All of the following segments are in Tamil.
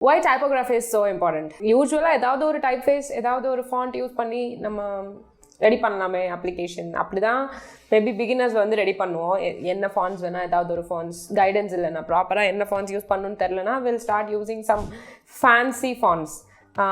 Why typography is so important? Usually ஏதாவது ஒரு typeface ஏதாவது ஒரு font யூஸ் பண்ணி நம்ம ரெடி பண்ணலாமே அப்ளிகேஷன். அப்படி தான் மேபி பிகினர்ஸ் வந்து ரெடி பண்ணுவோம். என்ன ஃபாண்ட்ஸ் வேணால் ஏதாவது ஒரு ஃபாண்ட்ஸ் கைடன்ஸ் இல்லைன்னா ப்ராப்பராக என்ன ஃபாண்ட்ஸ் யூஸ் பண்ணணும்னு தெரிலனா will start using some fancy fonts.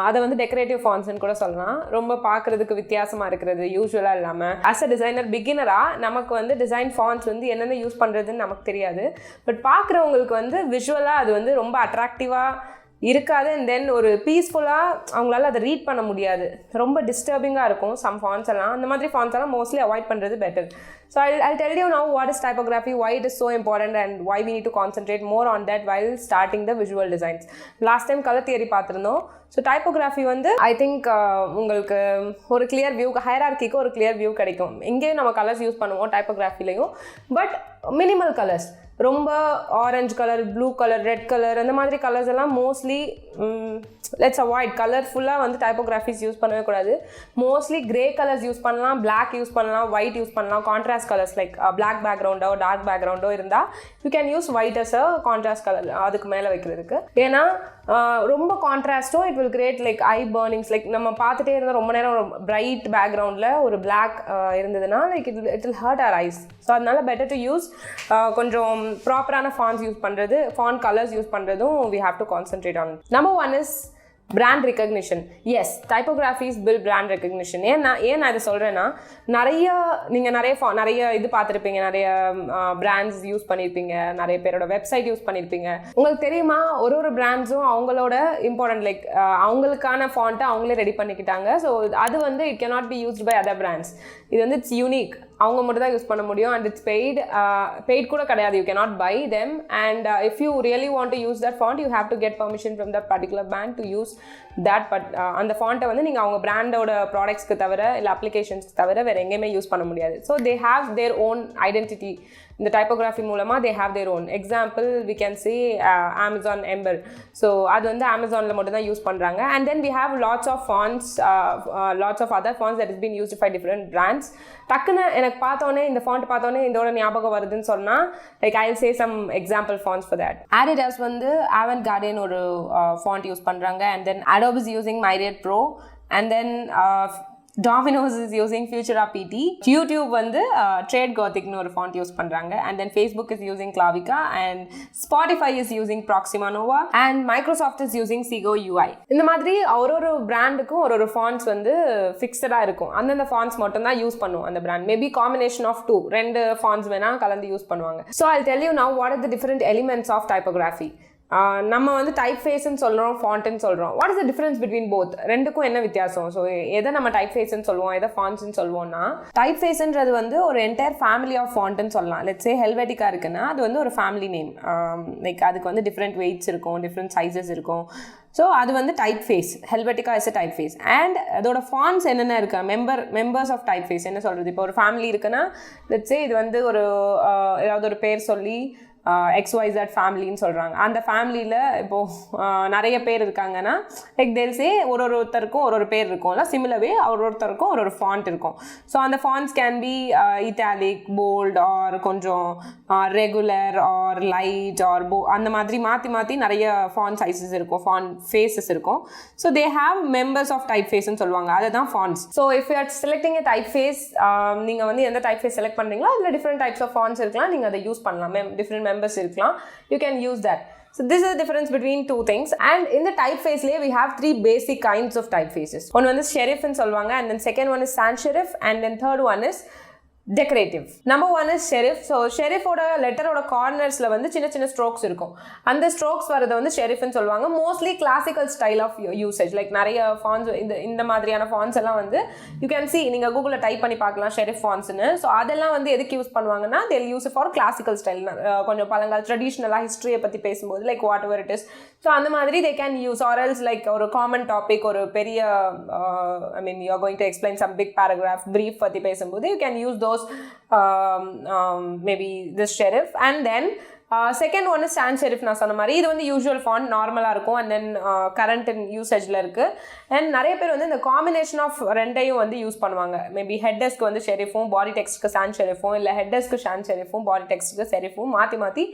அதை வந்து டெக்கரேட்டிவ் ஃபாண்ட்ஸ்ன்னு கூட சொல்லலாம். ரொம்ப பார்க்குறதுக்கு வித்தியாசமாக இருக்கிறது, யூஸ்வலாக இல்லாமல். ஆஸ் அ டிசைனர் பிகினராக நமக்கு வந்து டிசைன் ஃபாண்ட்ஸ் வந்து என்னென்ன யூஸ் பண்ணுறதுன்னு நமக்கு தெரியாது. பட் பார்க்குறவங்களுக்கு வந்து விஷுவலாக அது வந்து ரொம்ப அட்ராக்டிவாக இருக்காது. அண்ட் தென் ஒரு பீஸ்ஃபுல்லாக அவங்களால அதை ரீட் பண்ண முடியாது. ரொம்ப டிஸ்டர்பிங்காக இருக்கும் சம் ஃபாண்ட்ஸ் எல்லாம். அந்த மாதிரி ஃபாண்ட்ஸ் எல்லாம் மோஸ்ட்லி அவாய்ட் பண்ணுறது better. So I'll tell you now what is typography, why it is so important and why we need to concentrate more on that while starting the visual designs. Last time color theory பார்த்துருந்தோம். ஸோ டைப்போகிராஃபி வந்து ஐ திங்க் உங்களுக்கு ஒரு கிளியர் வியூ, ஹையரார்க்கிக்கு ஒரு கிளியர் வியூ கிடைக்கும். எங்கேயும் நம்ம கலர்ஸ் யூஸ் பண்ணுவோம் டைப்போகிராஃபிலையும், பட் மினிமல் கலர்ஸ். ரொம்ப orange colour, blue colour, red colour அந்த மாதிரி கலர்ஸ் எல்லாம் மோஸ்ட்லி லெட்ஸ் அவாய்ட். கலர்ஃபுல்லாக வந்து டைப்போகிராஃபிஸ் யூஸ் பண்ணவே கூடாது. மோஸ்ட்லி கிரே கலர்ஸ் யூஸ் பண்ணலாம், பிளாக் யூஸ் பண்ணலாம், ஒயிட் யூஸ் பண்ணலாம். கான்ட்ராஸ்ட் கலர்ஸ் லைக் பிளாக் பேக்ரவுண்டோ டார்க் பேக்ரவுண்டோ இருந்தால் you can use white as a contrast colour அதுக்கு மேலே வைக்கிறதுக்கு. ஏன்னா ரொம்ப கான்ட்ராஸ்ட்டோ it will create like eye burnings. Like நம்ம பார்த்துட்டே இருந்தால் ரொம்ப நேரம் பிரைட் பேக்ரவுண்டில் ஒரு பிளாக் இருந்ததுன்னா like it will hurt our eyes. So அதனால பெட்டர் டு யூஸ் கொஞ்சம் ப்ராப்பரான ஃபாண்ட்ஸ் யூஸ் பண்ணுறது, ஃபாண்ட் கலர்ஸ் யூஸ் பண்ணுறதும் we have to concentrate on. Number one is brand recognition. Yes, typographies build brand recognition. ஏன் நான் இதை சொல்கிறேன்னா, நீங்கள் நிறைய இது பார்த்துருப்பீங்க, நிறைய பிராண்ட்ஸ் யூஸ் பண்ணியிருப்பீங்க, நிறைய பேரோட வெப்சைட் யூஸ் பண்ணியிருப்பீங்க. உங்களுக்கு தெரியுமா ஒரு பிராண்ட்ஸும் அவங்களோட இம்பார்ட்டன்ட் லைக் அவங்களுக்கான ஃபாண்ட்டை அவங்களே ரெடி பண்ணிக்கிட்டாங்க. ஸோ அது வந்து it cannot be used by other brands. இது வந்து இட்ஸ் யூனிக், அவங்க மட்டும் தான் யூஸ் பண்ண முடியும். அண்ட் இட்ஸ் பெய்ட் கூட கிடையாது. You cannot buy them. And if you really want to use that font you have to get permission from that particular band to use that. But அந்த ஃபாண்ட்டை வந்து நீங்கள் அவங்க பிராண்டோட ப்ராடக்ட்ஸ்க்கு தவிர இல்லை அப்ளிகேஷன்ஸ்க்கு தவிர வேறு எங்கேயுமே யூஸ் பண்ண முடியாது. So they have their own identity. இந்த டைப்போகிராஃபி மூலமாக they have their own. Example we can say Amazon Ember. So அது வந்து அமேசானில் மட்டும் தான் யூஸ் பண்ணுறாங்க. And then we have lots of fonts, lots of other fonts that is been used by different brands. டக்குன்னு எனக்கு பார்த்தோன்னே இந்த ஃபாண்ட் பார்த்தோன்னே இதோட ஞாபகம் வருதுன்னு சொன்னால் like I will say some example fonts for that. Adidas வந்து ஆவன் கார்டன் ஒரு ஃபாண்ட் யூஸ் பண்ணுறாங்க. And then Adobe is using Myriad Pro. And then Domino's is using Futura PT. YouTube வந்து Trade Gothic ஒரு font யூஸ் பண்றாங்க. And then Facebook is using Clavica and Spotify is using Proxima Nova and Microsoft is using Sego UI. இந்த மாதிரி ஒரு பிராண்டுக்கும் ஒரு fonts வந்து ஃபிக்ஸடா இருக்கும். அந்த fonts மட்டும் தான் யூஸ் பண்ணுவோம் அந்த பிராண்ட். மேபி காம்பினேஷன் ஆஃப் 2 ரெண்டு fonts வேணா கலந்து யூஸ் பண்ணுவாங்க. So I'll tell you now what are the different elements of typography. நம்ம வந்து டைப் ஃபேஸ்ன்னு சொல்கிறோம், ஃபாண்ட்டுன்னு சொல்கிறோம். What is the difference between both? ரெண்டுக்கும் என்ன வித்தியாசம்? ஸோ எதை நம்ம டைப் ஃபேஸ்ன்னு சொல்லுவோம், எதை ஃபாண்ட்ஸ்ன்னு சொல்லுவோம்னா, டைப் ஃபேஸ்ன்றது வந்து ஒரு என்டையர் ஃபேமிலி ஆஃப் ஃபாண்ட்டுன்னு சொல்லலாம். லெட்ஸ் சே ஹெல்வெட்டிக்கா இருக்குன்னா அது வந்து ஒரு ஃபேமிலி நேம். லைக் அதுக்கு வந்து டிஃப்ரெண்ட் வெயிட்ஸ் இருக்கும், டிஃப்ரெண்ட் சைஸஸ் இருக்கும். ஸோ அது வந்து typeface. Helvetica is a typeface. And அதோட ஃபாண்ட்ஸ் என்னென்ன இருக்கா, மெம்பர்ஸ் ஆஃப் டைப் ஃபேஸ் என்ன சொல்கிறது? இப்போ ஒரு ஃபேமிலி இருக்குன்னா லெட்ஸ் சே இது வந்து ஒரு ஏதாவது ஒரு பேர் சொல்லி XYZ ஃபேமிலின்னு சொல்கிறாங்க. அந்த ஃபேமிலியில் இப்போது நிறைய பேர் இருக்காங்கன்னா லைக் தேல் சே ஒருத்தருக்கும் ஒரு பேர் இருக்கும்ல. சிமிலர்வே ஒருத்தருக்கும் ஒரு ஃபாண்ட் இருக்கும். ஸோ அந்த fonts can be italic, bold or கொஞ்சம் ரெகுலர் ஆர் லைட் ஆர் அந்த மாதிரி மாற்றி நிறைய ஃபாண்ட் சைஸஸ் இருக்கும், ஃபாண்ட் ஃபேஸஸ் இருக்கும். So they have members of type ஃபேஸ்ன்னு சொல்லுவாங்க. அதுதான் fonts. So if you are selecting a typeface, நீங்கள் வந்து எந்த டைப் ஃபேஸ் செலக்ட் பண்ணுறீங்களோ அதில் டிஃப்ரெண்ட் டைப்ஸ் ஆஃப் ஃபாண்ட்ஸ் இருக்கலாம். நீங்கள் அதை யூஸ் பண்ணலாம். Different members irukkalam, you can use that. So this is the difference between two things. And in the typeface layer we have 3 basic kinds of typefaces. One is serif nu solvanga, and then second one is sans serif, and then third one is decorative. Number one is serif. So serif oda letter oda corners la vandu chinna strokes irukum. And the strokes varada vandu serif nu solvanga. Mostly classical style of usage, like nariya fonts இந்த மாதிரியான fonts எல்லாம் வந்து you can see, நீங்க கூகுள்ல டைப் பண்ணி பார்க்கலாம் serif fonts னு. So அதெல்லாம் வந்து எதுக்கு யூஸ் பண்ணுவாங்கன்னா they'll use it for classical style. கொஞ்சம் பழங்கால ட்ரெடிஷனலா ஹிஸ்டரியை பத்தி பேசும்போது like whatever it is. So அந்த மாதிரி they can use, or else like ஒரு common topic, ஒரு பெரிய I mean you are going to explain some big paragraph brief பத்தி பேசும்போது you can use those maybe this serif. And then second one is sans serif. நான் சொன்ன மாதிரி இது வந்து யூசுவல் ஃபாண்ட் நார்மலாக இருக்கும். அண்ட் தென் கரண்ட் இன் யூசேஜில் இருக்குது. அண்ட் நிறைய பேர் வந்து இந்த காம்பினேஷன் ஆஃப் ரெண்டையும் வந்து யூஸ் பண்ணுவாங்க. மேபி ஹெட்டர்ஸ்க்கு வந்து செரிஃபும், பாடி டெக்ஸ்ட்க்கு சான்ஸ் செரிஃபும், இல்லை ஹெட்டர்ஸ்க்கு சான்ஸ் செரிஃபும், பாடி டெக்ஸ்ட்க்கு செரிஃபும் மாற்றி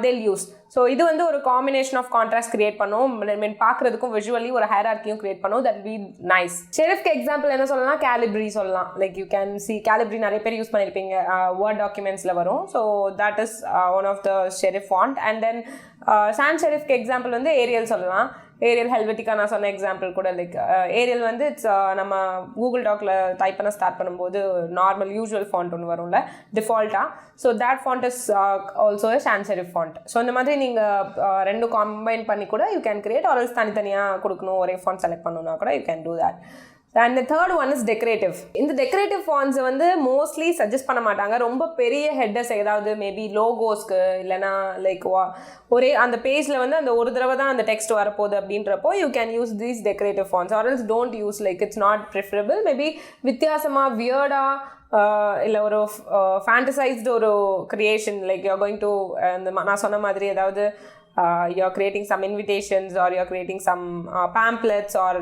they'll use. ஸோ இது வந்து ஒரு காம்பினேஷன் ஆஃப் கான்ட்ராஸ்ட் கிரியேட் பண்ணும், மீன் பார்க்குறதுக்கும் விஷுவலி ஒரு ஹைரார்க்கியும் கிரியேட் பண்ணும். That be nice. ஷெரிஃப்க்கு எக்ஸாம்பிள் என்ன சொல்லலாம், கேலிப்ரி சொல்லலாம். Like you can see Calibri நிறைய பேர் யூஸ் பண்ணியிருப்பீங்க, வேர்ட் டாக்குமெண்ட்ஸில் வரும். So that is one of the serif font. And then sans செரிஃப்க்கு எக்ஸாம்பிள் வந்து ஏரியல் சொல்லலாம். ஏரியல் ஹெல்வெட்டிக்கா நான் சொன்ன எக்ஸாம்பிள் கூட. லைக் ஏரியல் வந்து இட்ஸ் நம்ம கூகுள் டாக்கில் டைப் பண்ண ஸ்டார்ட் பண்ணும்போது நார்மல் யூஸ்வல் ஃபாண்ட் ஒன்று வரும்ல டிஃபால்ட்டாக. So that font is also sans serif font. So இந்த மாதிரி நீங்கள் ரெண்டும் காம்பைன் பண்ணி கூட யூ கேன் கிரியேட். ஆர்எல்ஸ் தனித்தனியாக கொடுக்கணும், ஒரே ஃபாண்ட் செலக்ட் பண்ணணும்னா கூட you can do that. And the third one is decorative. இந்த டெக்கரேட்டிவ் ஃபாண்ட்ஸ் வந்து மோஸ்ட்லி சஜஸ்ட் பண்ண மாட்டாங்க. ரொம்ப பெரிய ஹெட்டர்ஸ் ஏதாவது மேபி லோகோஸ்க்கு இல்லைனா லைக் ஒரே அந்த பேஜில் வந்து அந்த ஒரு தடவை தான் அந்த டெக்ஸ்ட் வரப்போகுது அப்படின்றப்போ you can use these decorative fonts. Or else don't use, like it's not preferable. Maybe வித்தியாசமாக வியர்டாக இல்லை ஒரு ஃபேண்டசைஸ்டு ஒரு creation, like you are going to இந்த நான் சொன்ன மாதிரி ஏதாவது you're creating some invitations or you're creating some pamphlets or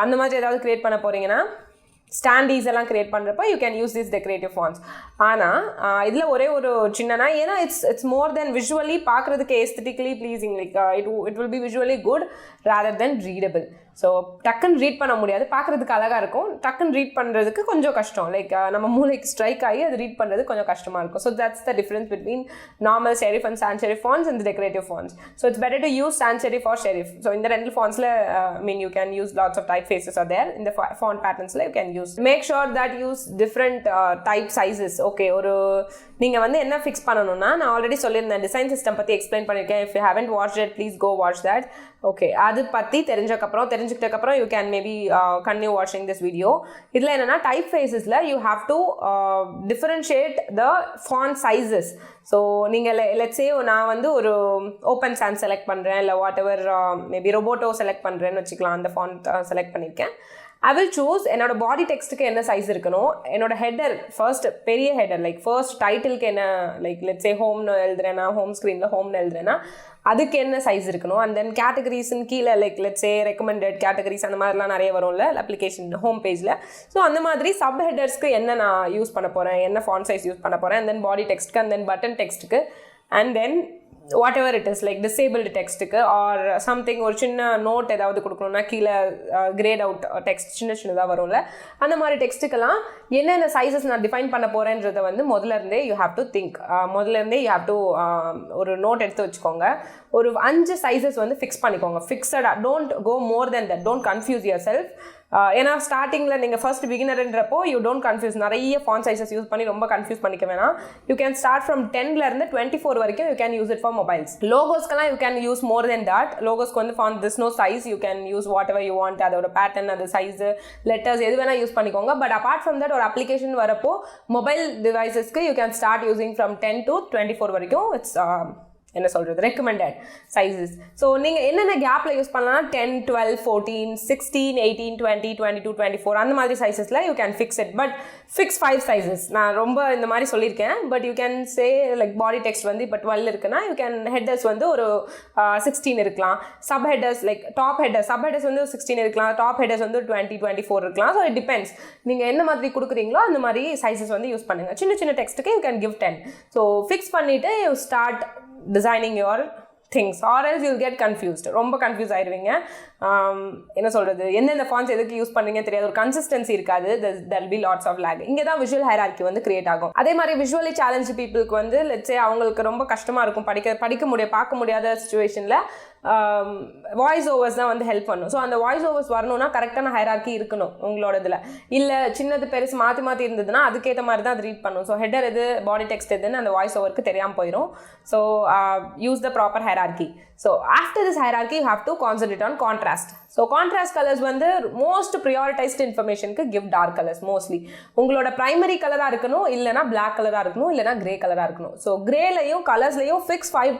அந்த மாதிரி ஏதாவது கிரியேட் பண்ண போகிறீங்கன்னா ஸ்டாண்டீஸ் எல்லாம் கிரியேட் பண்ணுறப்போ you can use this decorative fonts. ஆனால் இதில் ஒரே ஒரு சின்னனா, ஏன்னா இட்ஸ் மோர் தென் விஷுவலி பார்க்குறதுக்கு aesthetically pleasing. Like it will be visually good rather than readable. So டக்குன்னு ரீட் பண்ண முடியாது, பார்க்குறதுக்கு அழகாக இருக்கும், டக்குன்னு ரீட் பண்ணுறதுக்கு கொஞ்சம் கஷ்டம். லைக் நம்ம மூளைக்கு ஸ்ட்ரைக் ஆகி அது ரீட் பண்ணுறது கொஞ்சம் கஷ்டமாக இருக்கும். So that's the difference between normal serif and sans serif fonts and decorative fonts. So it's better to use sans serif or serif. So இந்த ரெண்டு ஃபாண்ட்ஸில் mean you can use lots of typefaces or there. இந்த ஃபாண்ட் பேட்டர்ன்ஸில் you can use. Make sure that use different type sizes. Okay, ஒரு நீங்கள் வந்து என்ன ஃபிக்ஸ் பண்ணணும்னா, நான் ஆல்ரெடி சொல்லியிருந்தேன் டிசைன் சிஸ்டம் பற்றி எக்ஸ்பிளைன் பண்ணியிருக்கேன். If you haven't watched it please go watch that. Okay, அது பற்றி தெரிஞ்சுக்கிட்டக்கப்புறம் யூ கேன் மேபி கன்டினியூ வாட்சிங் திஸ் வீடியோ. இதில் என்னென்னா டைப் ஃபேஸஸில் you have to differentiate the font sizes. So நீங்கள் லெட்ஸ் சே நான் வந்து ஒரு ஓப்பன் சான்ஸ் செலக்ட் பண்ணுறேன், இல்லை whatever maybe Roboto select பண்ணுறேன்னு வச்சுக்கலாம். அந்த ஃபாண்ட் செலக்ட் பண்ணியிருக்கேன். I will choose என்னோட பாடி டெக்ஸ்ட்டுக்கு என்ன சைஸ் இருக்கணும், என்னோட ஹெட்டர் ஃபர்ஸ்ட் பெரிய ஹெட்டர் லைக் ஃபர்ஸ்ட் டைட்டிலுக்கு என்ன, லைக் லெட்ஸ் சே ஹோம்னு எழுதுறேன்னா, ஹோம் ஸ்க்ரீனில் ஹோம்னு எழுதுறேன்னா அதுக்கு என்ன சைஸ் இருக்கணும். அண்ட் தென் கேட்டகரிஸ்ன்னு கீழே like let's say recommended categories அந்த மாதிரிலாம் நிறைய வரும்ல அப்ளிகேஷன் ஹோம் பேஜில். ஸோ அந்த மாதிரி சப் ஹெட்டர்ஸ்க்கு என்ன நான் யூஸ் பண்ண போகிறேன், என்ன ஃபாண்ட் சைஸ் யூஸ் பண்ண போகிறேன், அண்ட் தென் பாடி டெக்ஸ்ட்டுக்கு, அண்ட் தென் பட்டன் டெக்ஸ்ட்டுக்கு, and then whatever it is like disabled டெக்ஸ்ட்டுக்கு ஆர் சம்திங் ஒரு சின்ன நோட் ஏதாவது கொடுக்கணும்னா கீழே கிரேட் அவுட் டெக்ஸ்ட் சின்னதாக வரும்ல, அந்த மாதிரி டெக்ஸ்ட்டுக்கெல்லாம் என்னென்ன சைஸஸ் நான் டிஃபைன் பண்ண போகிறேன்றதை வந்து முதல்ல இருந்தே யூ ஹாவ் டு திங்க். முதல்ல இருந்தே யூ ஹாவ் டு ஒரு நோட் எடுத்து வச்சுக்கோங்க. ஒரு 5 சைஸஸ் வந்து ஃபிக்ஸ் பண்ணிக்கோங்க. ஃபிக்ஸடாக don't go more than that. Don't confuse yourself. ஏன்னா ஸ்டார்டிங்கில் நீங்கள் ஃபர்ஸ்ட் பிகினர்ன்றப்போ யூ டோன்ட் கன்ஃபியூஸ். நிறைய ஃபாண்ட் சைஸஸ் யூஸ் பண்ணி ரொம்ப கன்ஃபியூஸ் பண்ணிக்க வேணாம். யூ கேன் ஸ்டார்ட் ஃப்ரம் 10 24 வரைக்கும் you can use it for mobiles. லோகோஸ்க்கெல்லாம் you can use more than that. லோகோஸ்க்கு வந்து font this no size, you can use whatever you want. அதோட பேட்டர்ன், அது சைஸு, லெட்டர்ஸ் எது வேணால் யூஸ் பண்ணிக்கோங்க. பட் அப்பார்ட் ஃப்ரம் தட் ஒரு அப்ளிகேஷன் வரப்போ மொபைல் டிவைசஸ்க்கு you can start using from 10 to 24 வரைக்கும். இட்ஸ் என்ன சொல்கிறது ரெக்கமெண்டட் சைஸஸ். ஸோ நீங்கள் என்னென்ன கேப்பில் யூஸ் பண்ணலாம், 10, 12, 14, 16, 18, 20, 22, 24 அந்த மாதிரி சைஸஸில் you can fix it. But fix 5 sizes. நான் ரொம்ப இந்த மாதிரி சொல்லியிருக்கேன். But you can say like body text வந்து இப்போ 12 இருக்குன்னா யூ கேன் ஹெட்டர்ஸ் வந்து ஒரு 16 இருக்கலாம். Sub headers like top headers, sub headers வந்து 16 இருக்கலாம். டாப் ஹெட்டர்ஸ் வந்து 20, 24 இருக்கலாம். So it depends. நீங்கள் என்ன மாதிரி கொடுக்குறீங்களோ அந்த மாதிரி சைஸஸ் வந்து யூஸ் பண்ணுங்கள். சின்ன சின்ன டெக்ஸ்ட்டுக்கு you can give 10. So fix பண்ணிவிட்டு you start designing your things or else you'll get confused. ரொம்ப கன்ஃபியூஸ் ஆயிடுவீங்க. என்ன சொல்கிறது, எந்தெந்த ஃபாண்ட்ஸ் எதுக்கு யூஸ் பண்ணுறீங்க தெரியாது, ஒரு கன்சிஸ்டன்சி இருக்காது. there will be lots of lag. இங்கே தான் விஷுவல் ஹைரார்க்கி வந்து கிரியேட் ஆகும். அதே மாதிரி விஷுவலி சேலஞ்ச் பீப்புளுக்கு வந்து லெட்ஸ் சே அவங்களுக்கு ரொம்ப கஷ்டமாக இருக்கும் பார்க்க முடியாத சுச்சுவேஷனில் வாய்ஸ் ஓவர்ஸ் தான் வந்து ஹெல்ப் பண்ணும். ஸோ அந்த வாய்ஸ் ஓவர்ஸ் வரணும்னா கரெக்டான ஹைரார்க்கி இருக்கணும் உங்களோட இதில். இல்லை சின்னது பெருசு மாற்றி இருந்ததுன்னா அதுக்கேற்ற மாதிரி தான் அது ரீட் பண்ணும். ஸோ ஹெட்டர் எது, பாடி டெக்ஸ்ட் எதுன்னு அந்த வாய்ஸ் ஓவருக்கு தெரியாமல் போயிடும். So use the proper hierarchy. So after this hierarchy you have to concentrate on contrast. So contrast colors வந்து most prioritized informationக்கு give dark colors mostly. உங்களோட primary கலராக இருக்கணும், இல்லைனா black கலராக இருக்கணும், இல்லைனா grey கலராக இருக்கணும். ஸோ கிரேலையும் கலர்ஸ்லையும் fix 5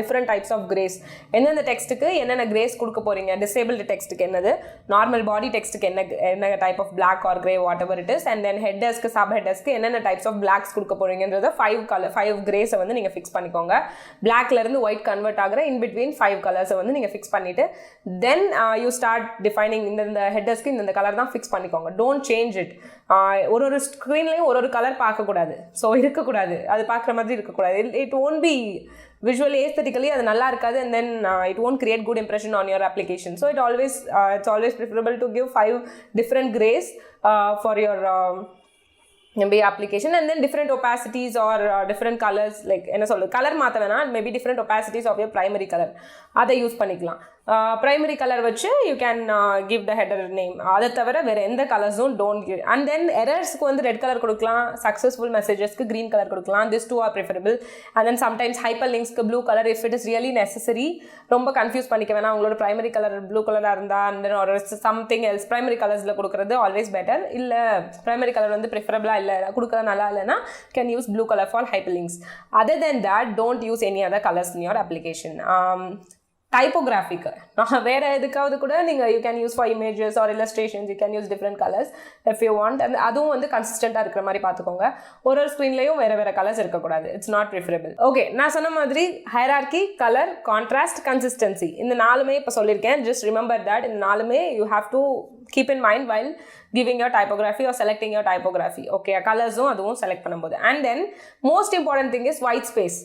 different types of grays. எந்தெந்த டெக்ஸ்ட்டுக்கு என்னென்ன கிரேஸ் கொடுக்க போகிறீங்க, டிசேபிள்டு டெக்ஸ்ட்டுக்கு என்னது, நார்மல் பாடி டெக்ஸ்ட்டுக்கு என்ன type of black or grey whatever it is, and then ஹெட்டர்ஸ்க்கு சப் ஹெட்டர்ஸ்க்கு என்னென்ன டைப்ஸ் ஆஃப் பிளாக்ஸ் கொடுக்க போகிறீங்கன்றத 5 கிரேஸை வந்து நீங்கள் ஃபிக்ஸ் பண்ணிக்கோங்க. பிளாக்லேருந்து ஒயிட் கன்வெர்ட் ஆகிற இன் பிட்வீன் 5 கலர்ஸை வந்து நீங்கள் ஃபிக்ஸ் பண்ணிவிட்டு தென் யூ ஸ்டார்ட் டிஃபைனிங் இந்த ஹெட்டர்ஸ்க்கு இந்த கலர் தான் ஃபிக்ஸ் பண்ணிக்கோங்க. Don't change it. ஒரு ஸ்க்ரீன்லேயும் ஒரு கலர் பார்க்கக்கூடாது. ஸோ இருக்கக்கூடாது, அது பார்க்குற மாதிரி இருக்கக்கூடாது. It won't be visually aesthetically அது நல்லா இருக்காது, and then it won't create good impression on your application. So it's always preferable to give 5 different grays for your maybe application, and then different opacities or different colors, like என்ன சொல்றது, கலர் மாற்ற வேணாம், maybe different opacities of your primary color அதை யூஸ் பண்ணிக்கலாம். primary color வச்சு you can give the header name. அதை தவிர வேறு எந்த கலர்ஸும் don't give. And then errorsக்கு வந்து ரெட் கலர் கொடுக்கலாம், successful messagesக்கு green color கொடுக்கலாம். These two are preferable. And then sometimes hyperlinksக்கு blue color if it is really necessary. ரொம்ப கன்ஃபியூஸ் பண்ணிக்க வேணாம். உங்களோட primary color blue கலராக இருந்தால் and then or something else primary colorsல கொடுக்குறது always better. இல்லை primary color வந்து ப்ரிஃபரபிளாக இல்லை, கொடுக்குறது நல்லா இல்லைன்னா can use blue color for hyperlinks. Other than that, don't use any other colors in your application. Typographic வேறு எதுக்காவது கூட நீங்கள் you can use for images or illustrations, you can use different colors if you want. and அதுவும் வந்து கன்சிஸ்டண்ட்டாக இருக்கிற மாதிரி பார்த்துக்கோங்க. ஒரு ஸ்க்ரீன்லேயும் வேறு கலர்ஸ் இருக்கக்கூடாது. It's not preferable. ஓகே, நான் சொன்ன மாதிரி ஹைரார்கி, கலர், கான்ட்ராஸ்ட், கன்சிஸ்டன்சி, இந்த 4மே இப்போ சொல்லியிருக்கேன். ஜஸ்ட் ரிமெம்பர் தட் இந்த 4மே you have to keep in mind while giving your typography or selecting your typography. Okay, கலர்ஸும் அதுவும் செலக்ட் பண்ணும்போது. and then most important thing is white space.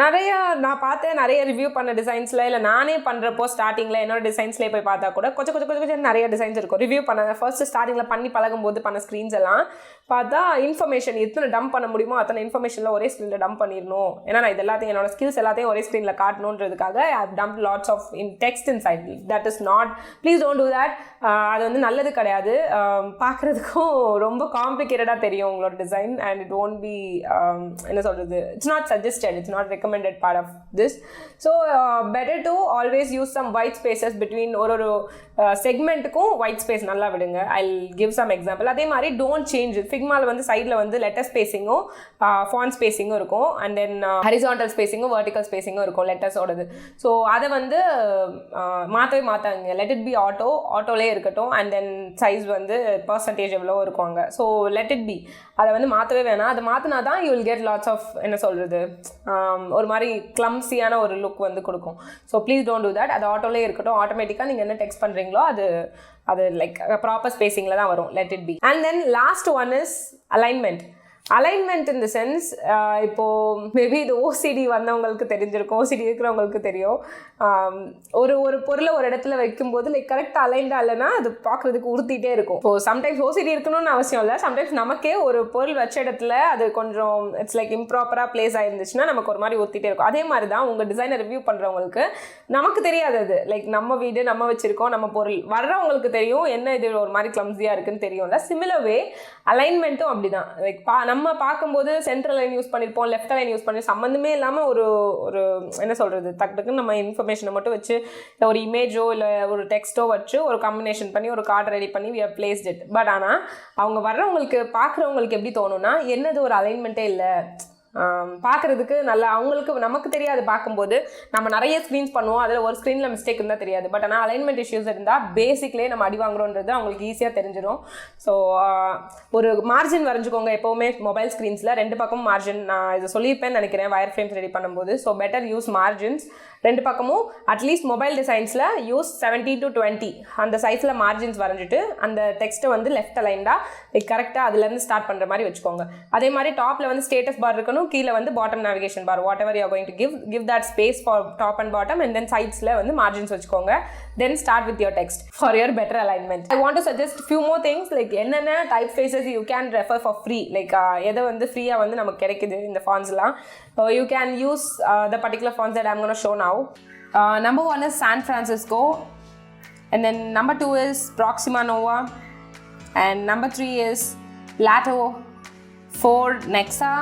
நான் பார்த்தேன் நிறைய ரிவ்யூ பண்ண டிசைன்ஸில், இல்லை நானே பண்ணுறப்போ ஸ்டார்டிங்கில் என்னோட டிசைன்ஸ்லேயே போய் பார்த்தா கூட கொஞ்சம் நிறைய டிசைன்ஸ் இருக்கும். ரிவ்யூ பண்ண ஃபர்ஸ்ட் ஸ்டார்டிங்கில் பண்ணி பழகும்போது பண்ண ஸ்க்ரீன்ஸ் எல்லாம் பார்த்தா இன்ஃபர்மேஷன் எத்தனை டம்ப் பண்ண முடியுமோ அத்தனை இன்ஃபர்மேஷனில் ஒரே ஸ்க்ரீனில் டம்ப் பண்ணிடணும். ஏன்னா நான் இது எல்லாத்தையும் என்னோட ஸ்கில்ஸ் எல்லாத்தையும் ஒரே ஸ்க்ரீனில் காட்டணுன்றதுக்காக I have dump lots of text inside. That is not, please don't do that. அது வந்து நல்லது கிடையாது. பார்க்குறதுக்கும் ரொம்ப காம்ப்ளிகேட்டடாக தெரியும் உங்களோட design, and it won't be என்ன சொல்கிறது, it's not suggested, it's not recommended part of this. So better to always use some white spaces between ஒரு செக்மெண்ட்டுக்கும் white space நல்லா விடுங்க. I'll give some example. அதே மாதிரி don't change it. ஃபிக்மாவில் வந்து சைடில் வந்து லெட்டர் ஸ்பேஸிங்கும் ஃபாண்ட் ஸ்பேஸிங்கும் இருக்கும், அண்ட் தென் ஹரிசாண்டல் ஸ்பேஸிங்கும் வெர்டிக்கல் ஸ்பேஸிங்கும் இருக்கும் லெட்டர்ஸோடது. ஸோ அதை வந்து மாற்றவே மாற்றாங்க. லெட் இட் பி ஆட்டோலே இருக்கட்டும், அண்ட் தென் சைஸ் வந்து பர்சன்டேஜ் எவ்வளோ இருக்குவாங்க. ஸோ லெட் இட் பி, அதை வந்து மாற்றவே வேணாம். அதை மாற்றினா தான் you will get lots of என்ன சொல்கிறது, ஒரு மாதிரி கிளம்ஸியான ஒரு லுக் வந்து கொடுக்கும். So please don't do that. அது ஆட்டோலே இருக்கட்டும். ஆட்டோமேட்டிக்காக நீங்கள் என்ன டெக்ஸ்ட் பண்ணுறீங்களோ அது லைக் ப்ராப்பர் ஸ்பேஸிங்கில் தான் வரும். Let it B. And then last one is alignment. Alignment in the sense, இப்போது மேபி இது ஓசிடி வந்தவங்களுக்கு தெரிஞ்சிருக்கும், ஓசிடி இருக்கிறவங்களுக்கு தெரியும். ஒரு பொருளை ஒரு இடத்துல வைக்கும்போது லைக் கரெக்டாக அலைன்டாக இல்லைன்னா அது பார்க்குறதுக்கு உறுத்திட்டே இருக்கும். இப்போது சம்டைம்ஸ் ஓசிடி இருக்கணும்னு அவசியம் இல்லை. சம்டைம்ஸ் நமக்கே ஒரு பொருள் வச்ச இடத்துல அது கொஞ்சம் இட்ஸ் லைக் இம்ப்ராப்பராக பிளேஸ் ஆயிருந்துச்சுன்னா நமக்கு ஒரு மாதிரி உறுத்திட்டே இருக்கும். அதே மாதிரி தான் உங்கள் டிசைனை ரிவ்யூ பண்ணுறவங்களுக்கு நமக்கு தெரியாது. அது லைக் நம்ம வீடு நம்ம வச்சுருக்கோம், நம்ம பொருள் வர்றவங்களுக்கு தெரியும் என்ன இது ஒரு மாதிரி கிளம்ஸியாக இருக்குன்னு தெரியும்ல. சிமிலர் வே அலைன்மெண்ட்டும் அப்படி தான். லைக் நம்ம பார்க்கும்போது சென்ட்ரல் லைன் யூஸ் பண்ணியிருப்போம், லெஃப்ட் லைன் யூஸ் பண்ணி சம்மந்தமே இல்லாமல் ஒரு என்ன சொல்கிறது, டக்குன்னு நம்ம இன்ஃபர்மேஷனை மட்டும் வச்சு ஒரு இமேஜோ இல்லை ஒரு டெக்ஸ்ட்டோ வச்சு ஒரு காம்பினேஷன் பண்ணி ஒரு கார்டு ரெடி பண்ணி we have placed it. But ஆனால் அவங்க வர்றவங்களுக்கு பார்க்குறவங்களுக்கு எப்படி தோணுன்னா, என்னது ஒரு அலைன்மெண்ட்டே இல்லை, பார்க்குறதுக்கு நல்லா அவங்களுக்கு நமக்கு தெரியாது. பார்க்கும்போது நம்ம நிறைய ஸ்க்ரீன்ஸ் பண்ணுவோம், அதில் ஒரு ஸ்க்ரீனில் மிஸ்டேக் இருந்தால் தெரியாது. பட் ஆனால் அலைன்மெண்ட் இஷ்யூஸ் இருந்தால் பேசிக்லேயே நம்ம அடி வாங்குறோன்றது அவங்களுக்கு ஈஸியாக தெரிஞ்சிடும். ஸோ ஒரு மார்ஜின் வரைஞ்சிக்கோங்க எப்போவுமே மொபைல் ஸ்க்ரீன்ஸில். 2 பக்கமும் மார்ஜின், நான் இதை சொல்லியிருப்பேன்னு நினைக்கிறேன் வயர் ஃப்ரேம்ஸ் ரெடி பண்ணும்போது. So better use margins. 2 பக்கமும் அட்லீஸ்ட் மொபைல் டிசைன்ஸில் யூஸ் 70 to 20 அந்த சைஸில் மார்ஜின்ஸ் வரைஞ்சிட்டு அந்த டெக்ஸ்ட்டை வந்து லெஃப்ட் அலைன்டாக கரெக்டாக அதுலேருந்து ஸ்டார்ட் பண்ணுற மாதிரி வச்சுக்கோங்க. அதே மாதிரி டாப்பில் வந்து ஸ்டேட்டஸ் பார் இருக்கணும், கீழே வந்து bottom navigation bar. Whatever you are going to give that space for top and bottom, and then சைட்ஸில் வந்து மார்ஜின்ஸ் வச்சுக்கோங்க. Then start with your text for your better alignment. I want to suggest few more things, like என்னென்ன typefaces you can refer for free. Like எதை வந்து ஃப்ரீயாக வந்து நமக்கு கிடைக்குது இந்த ஃபாண்ட்ஸ்லாம். You can use the particular fonts that I am gonna show now. Number 1 is San Francisco, and then number 2 is Proxima Nova, and number 3 is Lato, 4 Nexa,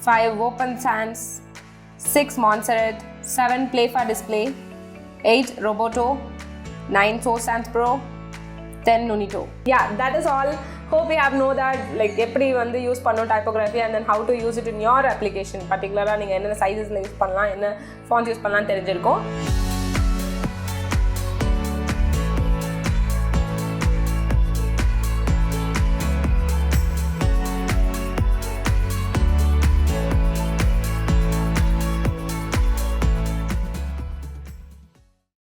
5 Open Sans, 6 Montserrat, 7 Playfa Display, 8 Roboto, 9 Source Sans Pro, 10 Nunito. Yeah, that is all. Hope you have know that like எப்படி வந்து யூஸ் பண்ணணும் typography, and then how to use it in your application. பர்டிகுலராக நீங்கள் என்னென்ன சைஸஸில் யூஸ் பண்ணலாம், என்ன ஃபாண்ட்ஸ் யூஸ் பண்ணலாம்னு தெரிஞ்சிருக்கும்.